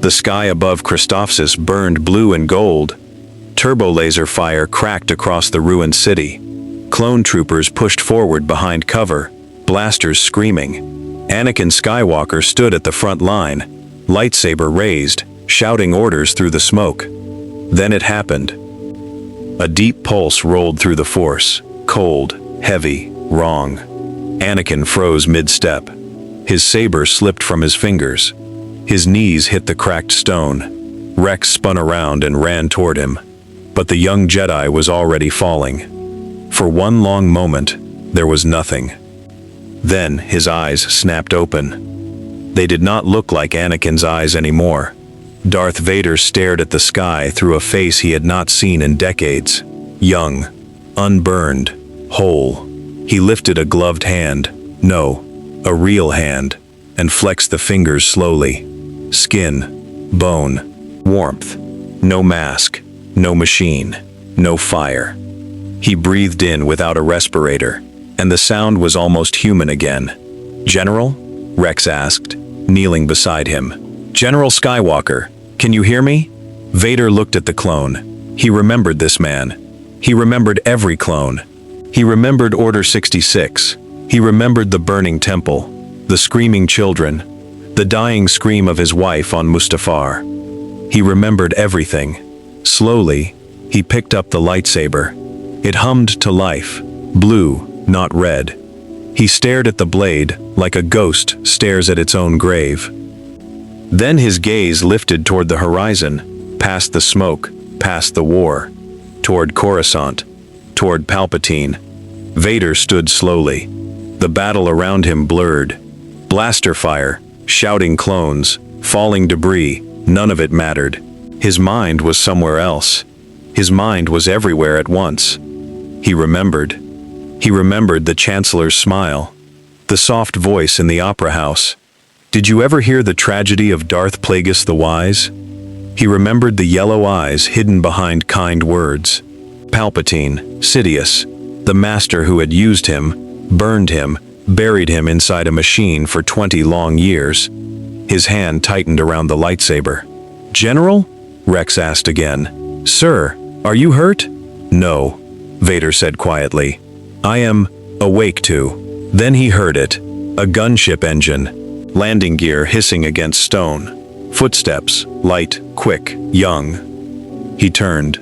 The sky above Christophsis burned blue and gold. Turbo laser fire cracked across the ruined city. Clone troopers pushed forward behind cover, blasters screaming. Anakin Skywalker stood at the front line, lightsaber raised, shouting orders through the smoke. Then it happened. A deep pulse rolled through the Force, cold, heavy, wrong. Anakin froze mid-step. His saber slipped from his fingers. His knees hit the cracked stone. Rex spun around and ran toward him. But the young Jedi was already falling. For one long moment, there was nothing. Then his eyes snapped open. They did not look like Anakin's eyes anymore. Darth Vader stared at the sky through a face he had not seen in decades. Young, unburned, whole. He lifted a gloved hand, no, a real hand, and flexed the fingers slowly. Skin, bone, warmth. No mask, no machine, no fire. He breathed in without a respirator, and the sound was almost human again. "General?" Rex asked, kneeling beside him. "General Skywalker, can you hear me?" Vader looked at the clone. He remembered this man. He remembered every clone. He remembered Order 66. He remembered the burning temple, the screaming children, the dying scream of his wife on Mustafar. He remembered everything. Slowly, he picked up the lightsaber. It hummed to life, blue, not red. He stared at the blade like a ghost stares at its own grave. Then his gaze lifted toward the horizon, past the smoke, past the war, toward Coruscant, toward Palpatine. Vader stood slowly. The battle around him blurred. Blaster fire, shouting clones, falling debris, none of it mattered. His mind was somewhere else. His mind was everywhere at once. He remembered. He remembered the Chancellor's smile, the soft voice in the opera house. Did you ever hear the tragedy of Darth Plagueis the Wise? He remembered the yellow eyes hidden behind kind words. Palpatine, Sidious, the master who had used him, burned him, buried him inside a machine for 20 long years. His hand tightened around the lightsaber. "General?" Rex asked again. "Sir, are you hurt?" "No," Vader said quietly. "I am awake to." Then he heard it. A gunship engine. Landing gear hissing against stone. Footsteps, light, quick, young. He turned,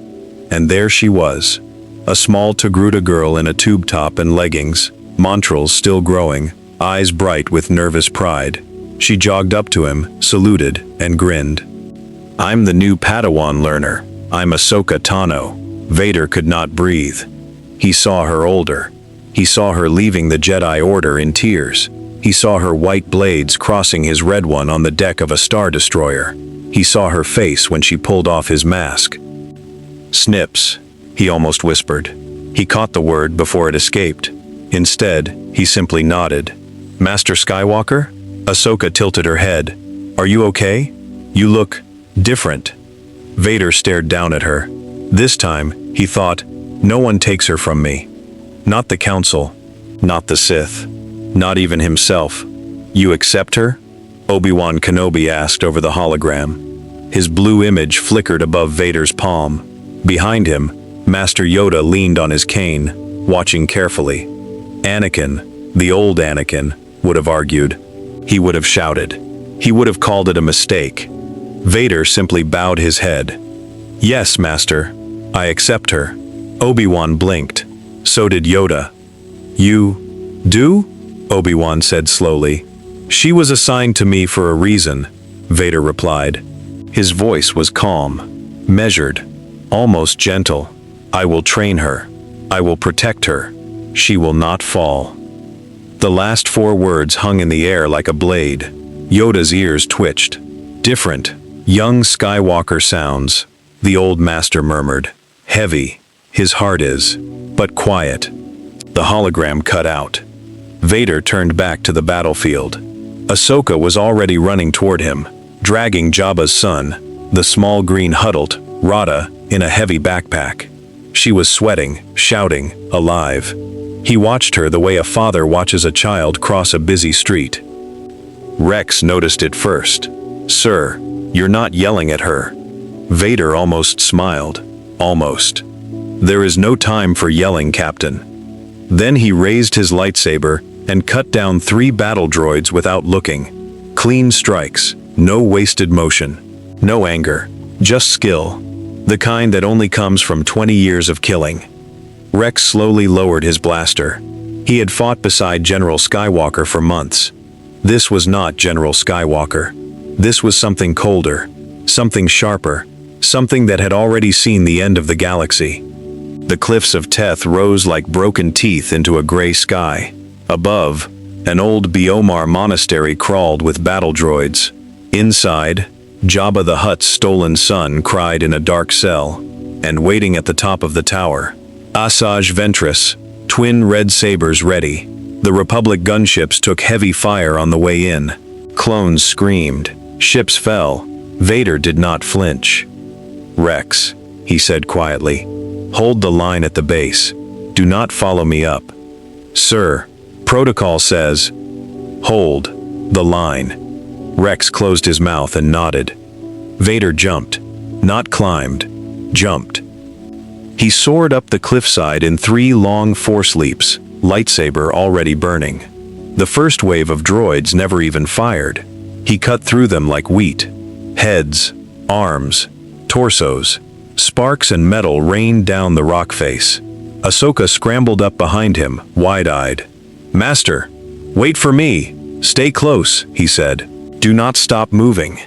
and there she was. A small Togruta girl in a tube top and leggings, montrals still growing, eyes bright with nervous pride. She jogged up to him, saluted, and grinned. "I'm the new Padawan learner. I'm Ahsoka Tano." Vader could not breathe. He saw her older. He saw her leaving the Jedi Order in tears. He saw her white blades crossing his red one on the deck of a Star Destroyer. He saw her face when she pulled off his mask. "Snips," he almost whispered. He caught the word before it escaped. Instead, he simply nodded. "Master Skywalker?" Ahsoka tilted her head. "Are you okay? You look different." Vader stared down at her. This time, he thought, no one takes her from me. Not the Council, not the Sith, not even himself. "You accept her?" Obi-Wan Kenobi asked over the hologram. His blue image flickered above Vader's palm. Behind him, Master Yoda leaned on his cane, watching carefully. Anakin, the old Anakin, would have argued. He would have shouted. He would have called it a mistake. Vader simply bowed his head. "Yes, Master, I accept her." Obi-Wan blinked. So did Yoda. "You do?" Obi-Wan said slowly. "She was assigned to me for a reason," Vader replied. His voice was calm, measured, almost gentle. "I will train her. I will protect her. She will not fall." The last 4 words hung in the air like a blade. Yoda's ears twitched. "Different, young Skywalker sounds," the old master murmured. "Heavy, his heart is, but quiet." The hologram cut out. Vader turned back to the battlefield. Ahsoka was already running toward him, dragging Jabba's son, the small green huddled, Rada, in a heavy backpack. She was sweating, shouting, alive. He watched her the way a father watches a child cross a busy street. Rex noticed it first. "Sir, You're not yelling at her." Vader almost smiled. Almost. "There is no time for yelling, Captain." Then he raised his lightsaber and cut down 3 battle droids without looking. Clean strikes, no wasted motion, no anger, just skill. The kind that only comes from 20 years of killing. Rex slowly lowered his blaster. He had fought beside General Skywalker for months. This was not General Skywalker. This was something colder, something sharper, something that had already seen the end of the galaxy. The cliffs of Teth rose like broken teeth into a gray sky. Above, an old Biomar monastery crawled with battle droids. Inside, Jabba the Hutt's stolen son cried in a dark cell, and waiting at the top of the tower, Asajj Ventress, twin red sabers ready. The Republic gunships took heavy fire on the way in. Clones screamed. Ships fell. Vader did not flinch. "Rex," he said quietly, "hold the line at the base. Do not follow me up." "Sir, protocol says..." "Hold the line." Rex closed his mouth and nodded. Vader jumped. Not climbed. Jumped. He soared up the cliffside in 3 long force leaps, lightsaber already burning. The first wave of droids never even fired. He cut through them like wheat. Heads, arms, torsos, sparks and metal rained down the rock face. Ahsoka scrambled up behind him, wide-eyed. "Master, wait for me. Stay close," he said. "Do not stop moving."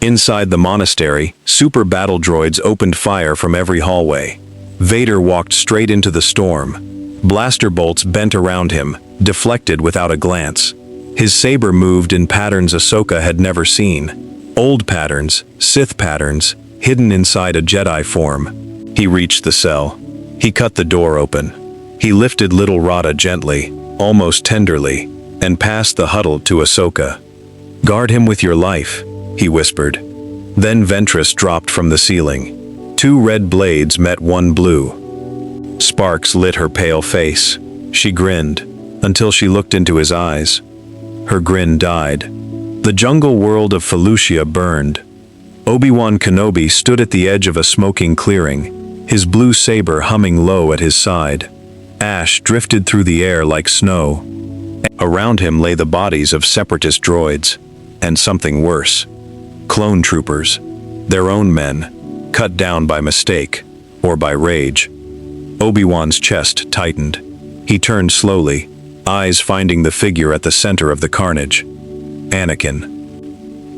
Inside the monastery, super battle droids opened fire from every hallway. Vader walked straight into the storm. Blaster bolts bent around him, deflected without a glance. His saber moved in patterns Ahsoka had never seen. Old patterns, Sith patterns, hidden inside a Jedi form. He reached the cell. He cut the door open. He lifted little Rada gently, almost tenderly, and passed the huddle to Ahsoka. "Guard him with your life," he whispered. Then Ventress dropped from the ceiling. 2 red blades met 1 blue. Sparks lit her pale face. She grinned, until she looked into his eyes. Her grin died. The jungle world of Felucia burned. Obi-Wan Kenobi stood at the edge of a smoking clearing, his blue saber humming low at his side. Ash drifted through the air like snow. Around him lay the bodies of separatist droids, and something worse. Clone troopers, their own men, cut down by mistake, or by rage. Obi-Wan's chest tightened. He turned slowly, eyes finding the figure at the center of the carnage. Anakin.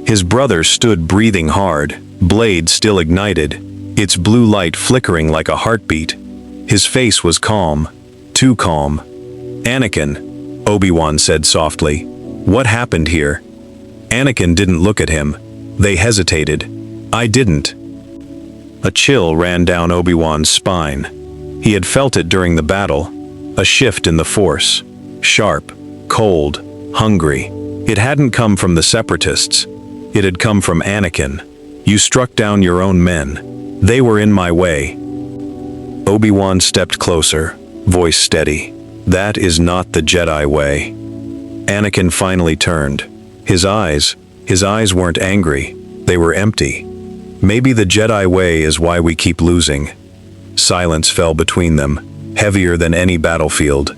His brother stood breathing hard, blade still ignited, its blue light flickering like a heartbeat. His face was calm, too calm. "Anakin," Obi-Wan said softly, "what happened here?" Anakin didn't look at him. They hesitated. "I didn't." A chill ran down Obi-Wan's spine. He had felt it during the battle, a shift in the Force. Sharp, cold, hungry. It hadn't come from the Separatists. It had come from Anakin. "You struck down your own men. They were in my way." Obi-Wan stepped closer, voice steady. "That is not the Jedi way." Anakin finally turned. His eyes weren't angry. They were empty. "Maybe the Jedi way is why we keep losing." Silence fell between them, heavier than any battlefield.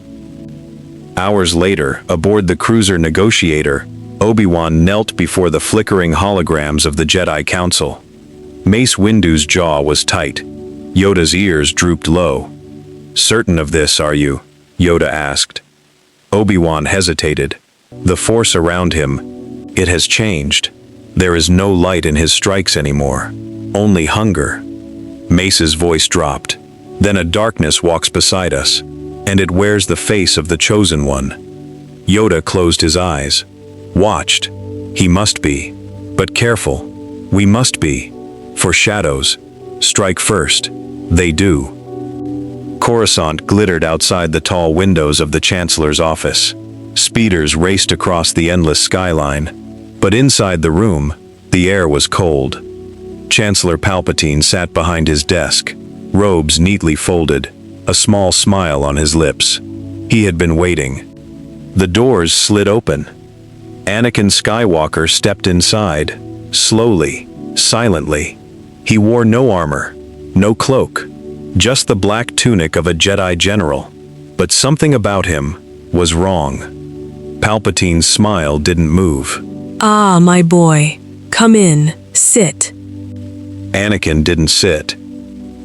Hours later, aboard the cruiser Negotiator, Obi-Wan knelt before the flickering holograms of the Jedi Council. Mace Windu's jaw was tight. Yoda's ears drooped low. "Certain of this, are you?" Yoda asked. Obi-Wan hesitated. The Force around him, it has changed. There is no light in his strikes anymore. Only hunger. Mace's voice dropped. "Then a darkness walks beside us, and it wears the face of the Chosen One." Yoda closed his eyes. Watched. He must be. But careful. We must be. For shadows strike first. They do. Coruscant glittered outside the tall windows of the Chancellor's office. Speeders raced across the endless skyline. But inside the room, the air was cold. Chancellor Palpatine sat behind his desk, robes neatly folded, a small smile on his lips. He had been waiting. The doors slid open. Anakin Skywalker stepped inside, slowly, silently. He wore no armor, no cloak, just the black tunic of a Jedi general. But something about him was wrong. Palpatine's smile didn't move. "Ah, my boy. Come in, sit." Anakin didn't sit.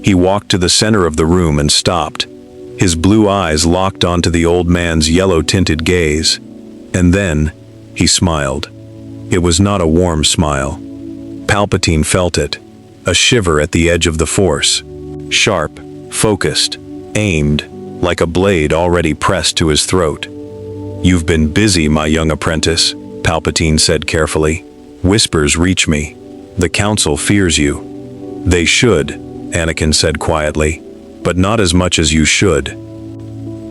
He walked to the center of the room and stopped. His blue eyes locked onto the old man's yellow-tinted gaze. And then, he smiled. It was not a warm smile. Palpatine felt it, a shiver at the edge of the Force. Sharp, focused, aimed, like a blade already pressed to his throat. "You've been busy, my young apprentice," Palpatine said carefully. "Whispers reach me. The Council fears you." "They should," Anakin said quietly, "but not as much as you should."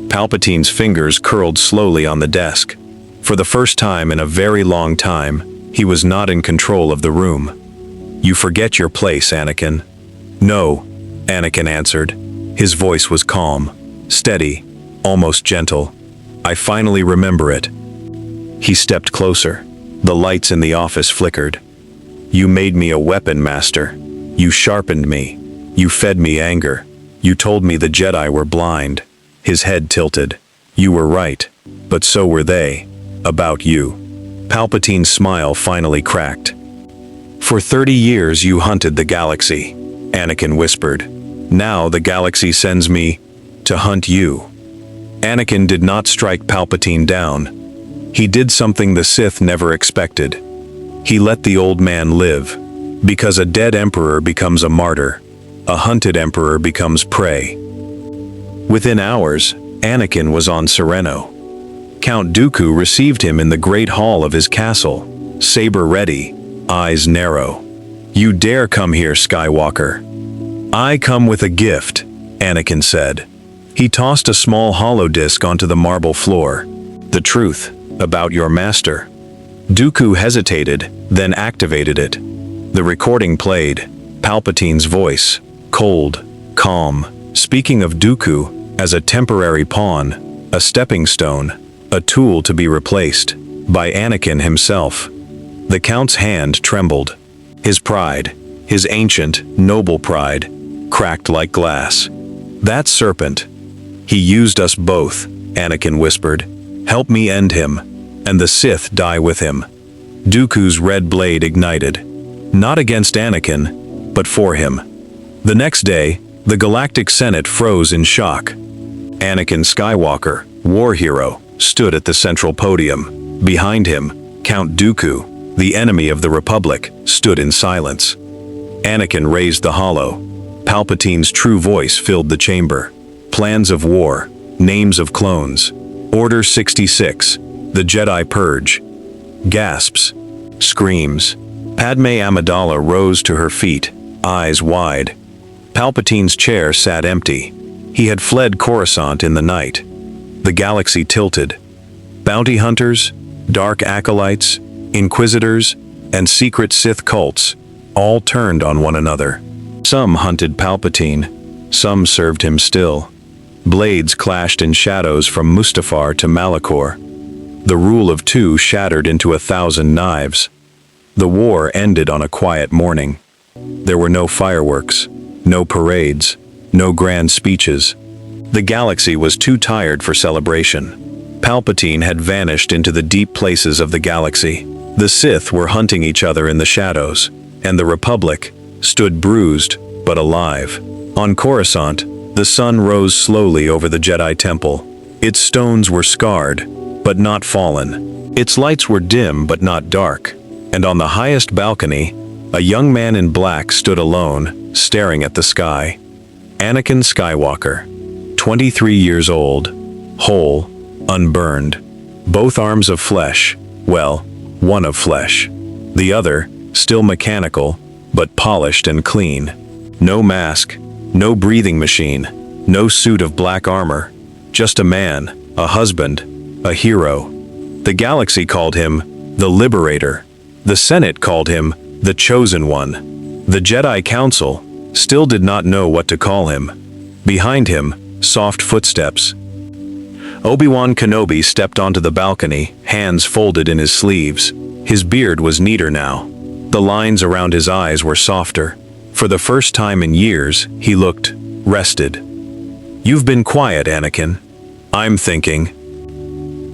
Palpatine's fingers curled slowly on the desk. For the first time in a very long time, he was not in control of the room. "You forget your place, Anakin." "No," Anakin answered. His voice was calm, steady, almost gentle. "I finally remember it." He stepped closer. The lights in the office flickered. "You made me a weapon, Master. You sharpened me. You fed me anger. You told me the Jedi were blind." His head tilted. "You were right, but so were they. About you." Palpatine's smile finally cracked. "For 30 years you hunted the galaxy," Anakin whispered. "Now the galaxy sends me to hunt you." Anakin did not strike Palpatine down. He did something the Sith never expected. He let the old man live. Because a dead emperor becomes a martyr. A hunted emperor becomes prey. Within hours, Anakin was on Sereno. Count Dooku received him in the great hall of his castle, saber ready, eyes narrow. "You dare come here, Skywalker." "I come with a gift," Anakin said. He tossed a small hollow disc onto the marble floor. "The truth about your master." Dooku hesitated, then activated it. The recording played. Palpatine's voice, cold, calm, speaking of Dooku as a temporary pawn, a stepping stone, a tool to be replaced by Anakin himself. The Count's hand trembled. His pride, his ancient, noble pride, cracked like glass. "That serpent. He used us both," Anakin whispered. "Help me end him, and the Sith die with him." Dooku's red blade ignited. Not against Anakin, but for him. The next day, the Galactic Senate froze in shock. Anakin Skywalker, war hero, stood at the central podium. Behind him, Count Dooku, the enemy of the Republic, stood in silence. Anakin raised the hollow. Palpatine's true voice filled the chamber. Plans of war, names of clones. Order 66, the Jedi Purge. Gasps. Screams. Padme Amidala rose to her feet, eyes wide. Palpatine's chair sat empty. He had fled Coruscant in the night. The galaxy tilted. Bounty hunters, dark acolytes, inquisitors, and secret Sith cults all turned on one another. Some hunted Palpatine, some served him still. Blades clashed in shadows from Mustafar to Malachor. The rule of two shattered into 1,000 knives. The war ended on a quiet morning. There were no fireworks, no parades, no grand speeches. The galaxy was too tired for celebration. Palpatine had vanished into the deep places of the galaxy. The Sith were hunting each other in the shadows, and the Republic stood bruised but alive. On Coruscant, the sun rose slowly over the Jedi Temple. Its stones were scarred, but not fallen. Its lights were dim but not dark. And on the highest balcony, a young man in black stood alone, staring at the sky. Anakin Skywalker, 23 years old, whole, unburned. Both arms of flesh, well, one of flesh. The other, still mechanical, but polished and clean. No mask, no breathing machine, no suit of black armor. Just a man, a husband, a hero. The galaxy called him the Liberator. The Senate called him the Chosen One. The Jedi Council still did not know what to call him. Behind him, soft footsteps. Obi-Wan Kenobi stepped onto the balcony, hands folded in his sleeves. His beard was neater now. The lines around his eyes were softer. For the first time in years, he looked rested. "You've been quiet, Anakin." "I'm thinking."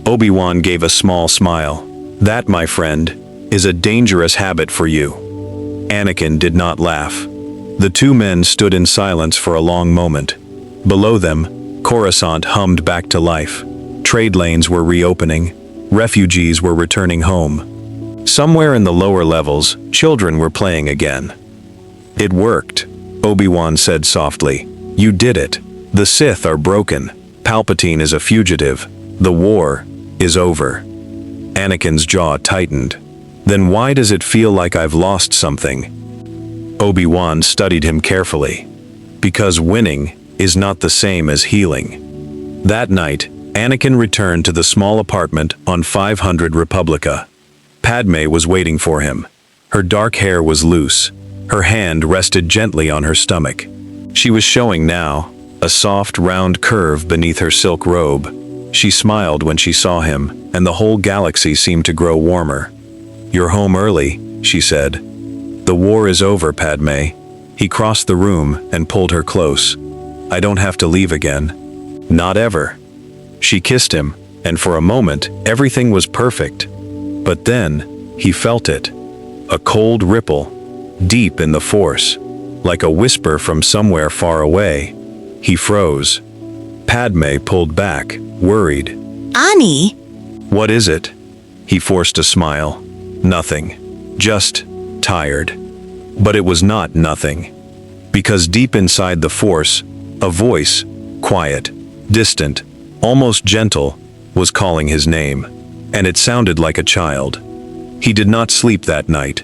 Obi-Wan gave a small smile. "That, my friend, is a dangerous habit for you." Anakin did not laugh. The two men stood in silence for a long moment. Below them, Coruscant hummed back to life. Trade lanes were reopening. Refugees were returning home. Somewhere in the lower levels, children were playing again. "It worked," Obi-Wan said softly. "You did it. The Sith are broken. Palpatine is a fugitive. The war is over." Anakin's jaw tightened. "Then why does it feel like I've lost something?" Obi-Wan studied him carefully. "Because winning is not the same as healing." That night, Anakin returned to the small apartment on 500 Republica. Padme was waiting for him. Her dark hair was loose. Her hand rested gently on her stomach. She was showing now, a soft, round curve beneath her silk robe. She smiled when she saw him, and the whole galaxy seemed to grow warmer. "You're home early," she said. "The war is over, Padme." He crossed the room and pulled her close. "I don't have to leave again." "Not ever." She kissed him, and for a moment, everything was perfect. But then, he felt it. A cold ripple, deep in the Force, like a whisper from somewhere far away. He froze. Padme pulled back, worried. Ani? "What is it?" He forced a smile. "Nothing. Just tired." But it was not nothing. Because deep inside the Force, a voice, quiet, distant, almost gentle, was calling his name. And it sounded like a child. He did not sleep that night.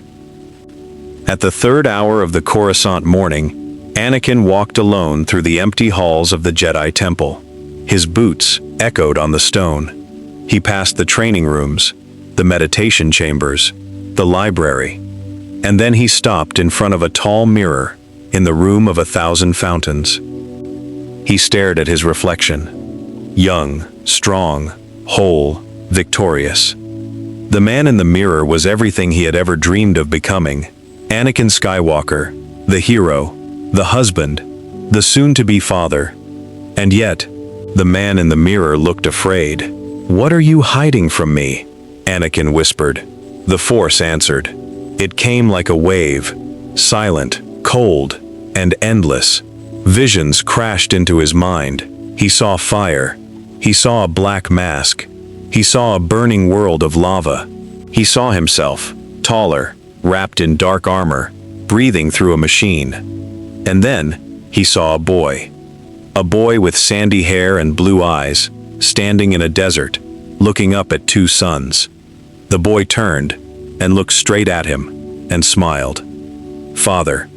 At the third hour of the Coruscant morning, Anakin walked alone through the empty halls of the Jedi Temple. His boots echoed on the stone. He passed the training rooms, the meditation chambers, the library. And then he stopped in front of a tall mirror in the room of 1,000 fountains. He stared at his reflection. Young, strong, whole, victorious. The man in the mirror was everything he had ever dreamed of becoming. Anakin Skywalker, the hero, the husband, the soon-to-be father. And yet, the man in the mirror looked afraid. "What are you hiding from me?" Anakin whispered. The Force answered. It came like a wave, silent, cold, and endless. Visions crashed into his mind. He saw fire. He saw a black mask. He saw a burning world of lava. He saw himself, taller, wrapped in dark armor, breathing through a machine. And then, he saw a boy. A boy with sandy hair and blue eyes, standing in a desert, looking up at two suns. The boy turned and looked straight at him and smiled. "Father."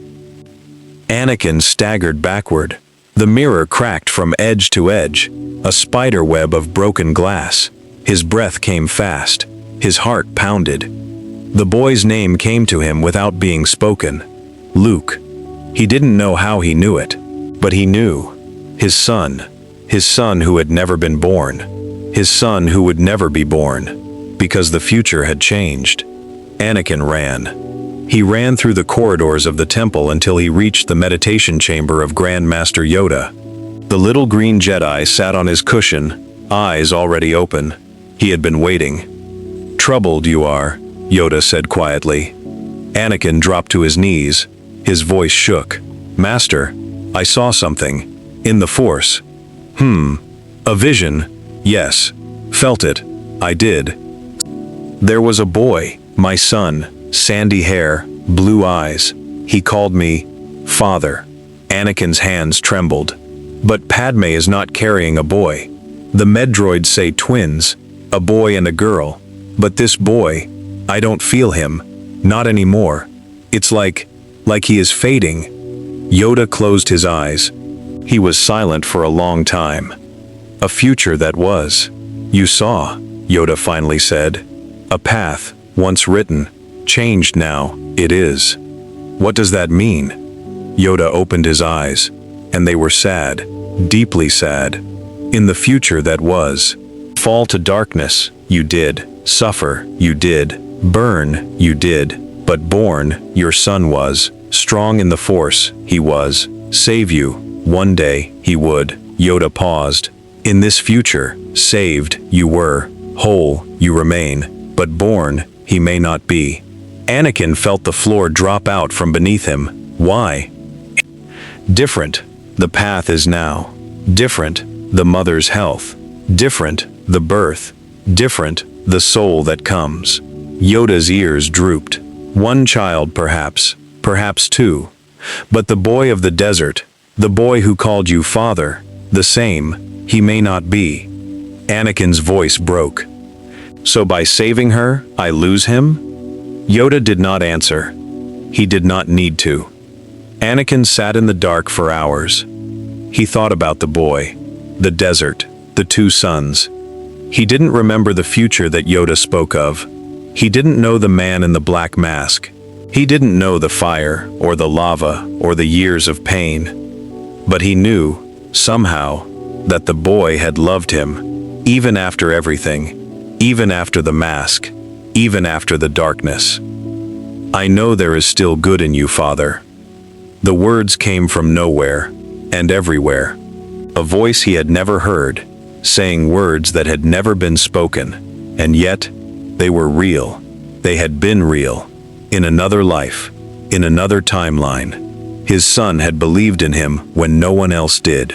Anakin staggered backward. The mirror cracked from edge to edge, a spider web of broken glass. His breath came fast. His heart pounded. The boy's name came to him without being spoken. Luke. He didn't know how he knew it, but he knew. His son who had never been born. His son who would never be born, because the future had changed. Anakin ran. He ran through the corridors of the temple until he reached the meditation chamber of Grand Master Yoda. The little green Jedi sat on his cushion, eyes already open. He had been waiting. "Troubled you are," Yoda said quietly. Anakin dropped to his knees. His voice shook. "Master, I saw something. In the Force." A vision. Yes. Felt it. I did. There was a boy, my son, sandy hair, blue eyes. He called me Father. Anakin's hands trembled. But Padme is not carrying a boy. The Medroids say twins, a boy and a girl. But this boy, I don't feel him. Not anymore. It's like he is fading. Yoda closed his eyes. He was silent for a long time. "A future that was. You saw," Yoda finally said. "A path, once written, changed now, it is." "What does that mean?" Yoda opened his eyes, and they were sad, deeply sad. "In the future that was. Fall to darkness, you did. Suffer, you did. Burn, you did. But born, your son was. Strong in the Force, he was. Save you. One day, he would. Yoda paused. In this future, saved, you were. Whole, you remain. But born, he may not be. Anakin felt the floor drop out from beneath him. Why? Different. The path is now. Different. The mother's health. Different. The birth. Different. The soul that comes. Yoda's ears drooped. One child, perhaps. Perhaps two. But the boy of the desert, the boy who called you father, the same, he may not be. Anakin's voice broke. So by saving her, I lose him? Yoda did not answer. He did not need to. Anakin sat in the dark for hours. He thought about the boy, the desert, the two sons. He didn't remember the future that Yoda spoke of. He didn't know the man in the black mask. He didn't know the fire, or the lava, or the years of pain. But he knew, somehow, that the boy had loved him, even after everything, even after the mask, even after the darkness. I know there is still good in you, Father. The words came from nowhere, and everywhere. A voice he had never heard, saying words that had never been spoken, and yet, they were real. They had been real. In another life, in another timeline. His son had believed in him when no one else did.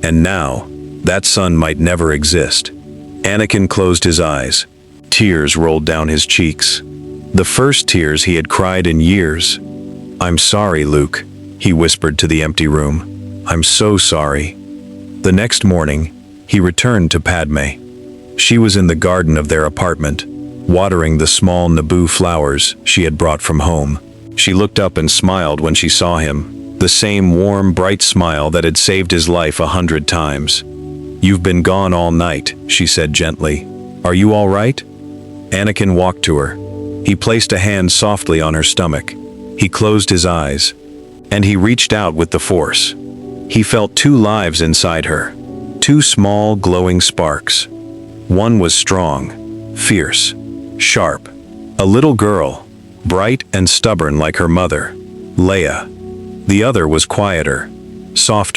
And now, that son might never exist. Anakin closed his eyes. Tears rolled down his cheeks. The first tears he had cried in years. I'm sorry, Luke, he whispered to the empty room. I'm so sorry. The next morning, he returned to Padme. She was in the garden of their apartment, watering the small Naboo flowers she had brought from home. She looked up and smiled when she saw him, the same warm, bright smile that had saved his life 100 times. You've been gone all night, she said gently. Are you all right? Anakin walked to her. He placed a hand softly on her stomach. He closed his eyes, and he reached out with the Force. He felt two lives inside her, two small, glowing sparks. One was strong, fierce, sharp. A little girl, bright and stubborn like her mother, Leia. The other was quieter, softer.